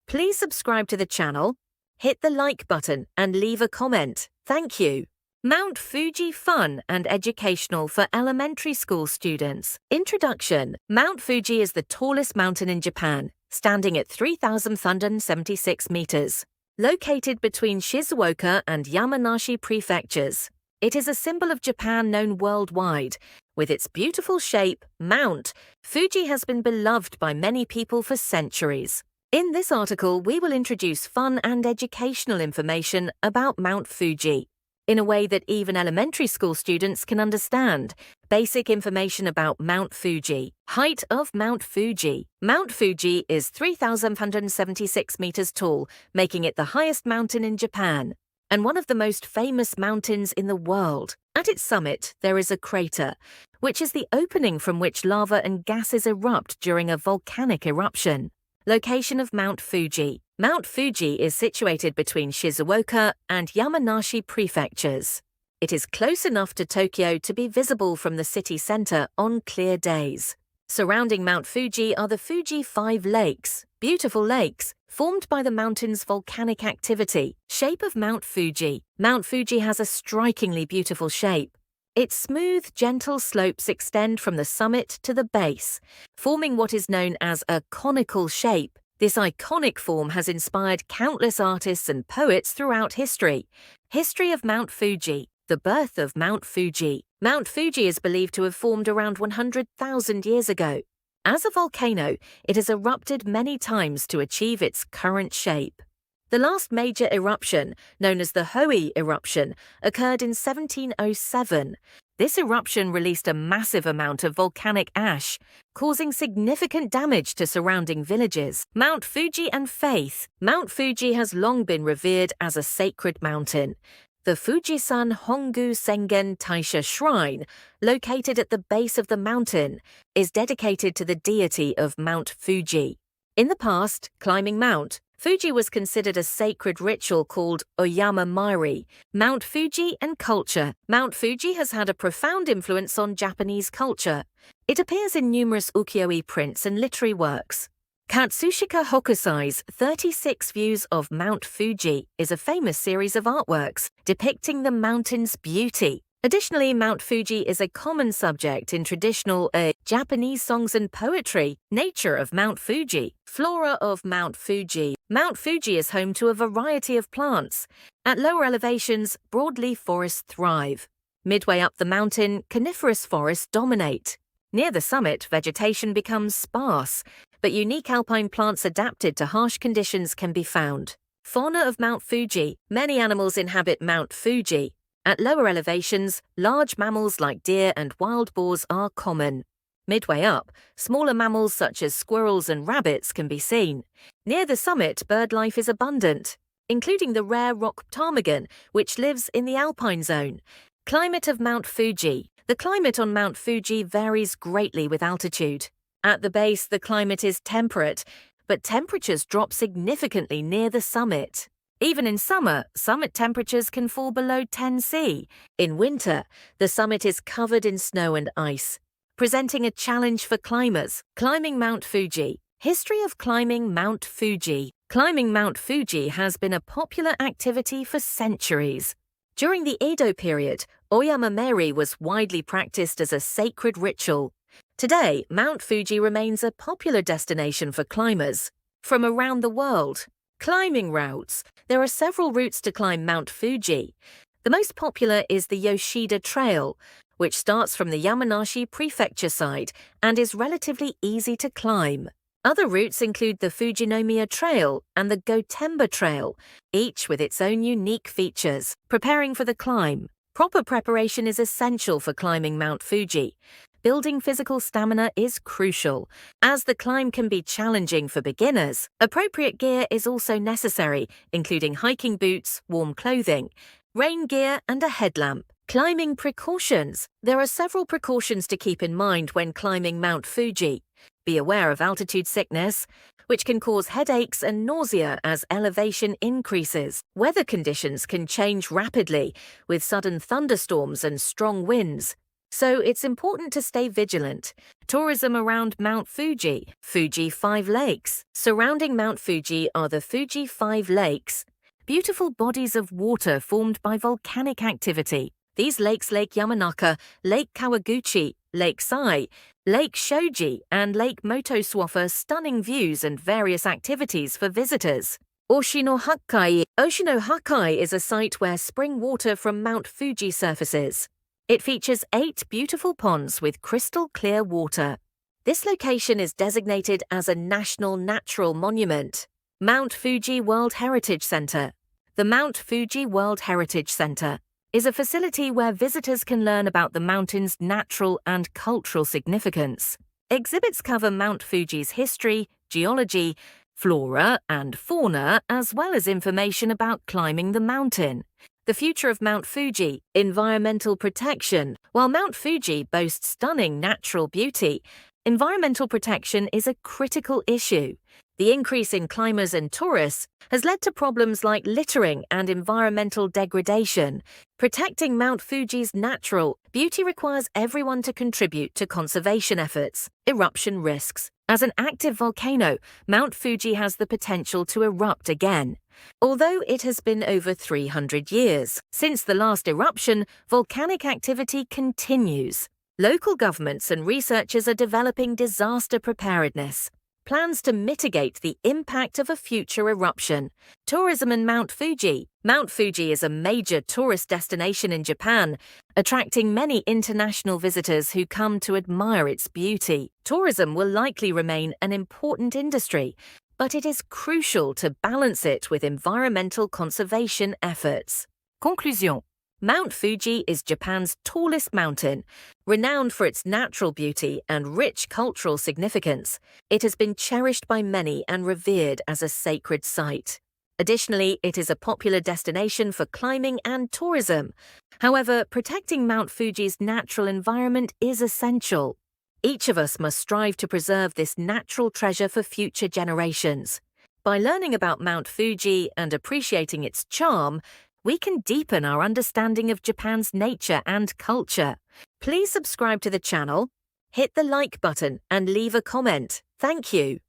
Please subscribe to the channel, hit the like button and leave a comment. Thank you. Mount Fuji fun and educational for elementary school students. Introduction. Mount Fuji is the tallest mountain in Japan, standing at 3,176 meters. Located between Shizuoka and Yamanashi prefectures, it is a symbol of Japan known worldwide. With its beautiful shape, Mount Fuji has been beloved by many people for centuries. In this article, we will introduce fun and educational information about Mount Fuji in a way that even elementary school students can understand. Basic information about Mount Fuji. Height of Mount Fuji. Mount Fuji is 3,176 meters tall, making it the highest mountain in Japan and one of the most famous mountains in the world. At its summit, there is a crater, which is the opening from which lava and gases erupt during a volcanic eruption. Location of Mount Fuji. Mount Fuji is situated between Shizuoka and Yamanashi prefectures. It is close enough to Tokyo to be visible from the city center on clear days. Surrounding Mount Fuji are the Fuji 5 lakes, beautiful lakes, formed by the mountain's volcanic activity. Shape of Mount Fuji. Mount Fuji has a strikingly beautiful shape. Its smooth, gentle slopes extend from the summit to the base, forming what is known as a conical shape. This iconic form has inspired countless artists and poets throughout history. History of Mount Fuji. The birth of Mount Fuji. Mount Fuji is believed to have formed around 100,000 years ago. As a volcano, it has erupted many times to achieve its current shape. The last major eruption, known as the Hoi eruption, occurred in 1707. This eruption released a massive amount of volcanic ash, causing significant damage to surrounding villages. Mount Fuji and faith. Mount Fuji has long been revered as a sacred mountain. The Fujisan Hongu Sengen Taisha Shrine, located at the base of the mountain, is dedicated to the deity of Mount Fuji. In the past, climbing Mount Fuji was considered a sacred ritual called Oyama Mairi. Mount Fuji and culture. Mount Fuji has had a profound influence on Japanese culture. It appears in numerous ukiyo-e prints and literary works. Katsushika Hokusai's 36 Views of Mount Fuji is a famous series of artworks depicting the mountain's beauty. Additionally, Mount Fuji is a common subject in traditional Japanese songs and poetry. Nature of Mount Fuji. Flora of Mount Fuji. Mount Fuji is home to a variety of plants. At lower elevations, broadleaf forests thrive. Midway up the mountain, coniferous forests dominate. Near the summit, vegetation becomes sparse, but unique alpine plants adapted to harsh conditions can be found. Fauna of Mount Fuji. Many animals inhabit Mount Fuji. At lower elevations, large mammals like deer and wild boars are common. Midway up, smaller mammals such as squirrels and rabbits can be seen. Near the summit, bird life is abundant, including the rare rock ptarmigan, which lives in the alpine zone. Climate of Mount Fuji. The climate on Mount Fuji varies greatly with altitude. At the base, the climate is temperate, but temperatures drop significantly near the summit. Even in summer, summit temperatures can fall below 10 C. In winter, the summit is covered in snow and ice, presenting a challenge for climbers. Climbing Mount Fuji. History of climbing Mount Fuji. Climbing Mount Fuji has been a popular activity for centuries. During the Edo period, Oyama Mairi was widely practiced as a sacred ritual. Today, Mount Fuji remains a popular destination for climbers from around the world. Climbing routes. There are several routes to climb Mount Fuji. The most popular is the Yoshida Trail, which starts from the Yamanashi prefecture side and is relatively easy to climb. Other routes include the Fujinomiya Trail and the Gotemba Trail, each with its own unique features. Preparing for the climb. Proper preparation is essential for climbing Mount Fuji. Building physical stamina is crucial. As the climb can be challenging for beginners, appropriate gear is also necessary, including hiking boots, warm clothing, rain gear, and a headlamp. Climbing precautions. There are several precautions to keep in mind when climbing Mount Fuji. Be aware of altitude sickness, which can cause headaches and nausea as elevation increases. Weather conditions can change rapidly, with sudden thunderstorms and strong winds. So it's important to stay vigilant. Tourism around Mount Fuji, Fuji 5 Lakes. Surrounding Mount Fuji are the Fuji 5 Lakes, beautiful bodies of water formed by volcanic activity. These lakes, Lake Yamanaka, Lake Kawaguchi, Lake Sai, Lake Shoji, and Lake Motoswa, offer stunning views and various activities for visitors. Oshinohakai. Oshinohakai is a site where spring water from Mount Fuji surfaces. It features 8 beautiful ponds with crystal clear water. This location is designated as a National Natural Monument. Mount Fuji World Heritage Center. The Mount Fuji World Heritage Center is a facility where visitors can learn about the mountain's natural and cultural significance. Exhibits cover Mount Fuji's history, geology, flora and fauna, as well as information about climbing the mountain. The future of Mount Fuji, environmental protection. While Mount Fuji boasts stunning natural beauty, environmental protection is a critical issue. The increase in climbers and tourists has led to problems like littering and environmental degradation. Protecting Mount Fuji's natural beauty requires everyone to contribute to conservation efforts. Eruption risks. As an active volcano, Mount Fuji has the potential to erupt again. Although it has been over 300 years since the last eruption, volcanic activity continues. Local governments and researchers are developing disaster preparedness plans to mitigate the impact of a future eruption. Tourism in Mount Fuji. Mount Fuji is a major tourist destination in Japan, attracting many international visitors who come to admire its beauty. Tourism will likely remain an important industry, but it is crucial to balance it with environmental conservation efforts. Conclusion. Mount Fuji is Japan's tallest mountain. Renowned for its natural beauty and rich cultural significance, it has been cherished by many and revered as a sacred site. Additionally, it is a popular destination for climbing and tourism. However, protecting Mount Fuji's natural environment is essential. Each of us must strive to preserve this natural treasure for future generations. By learning about Mount Fuji and appreciating its charm, we can deepen our understanding of Japan's nature and culture. Please subscribe to the channel, hit the like button, and leave a comment. Thank you.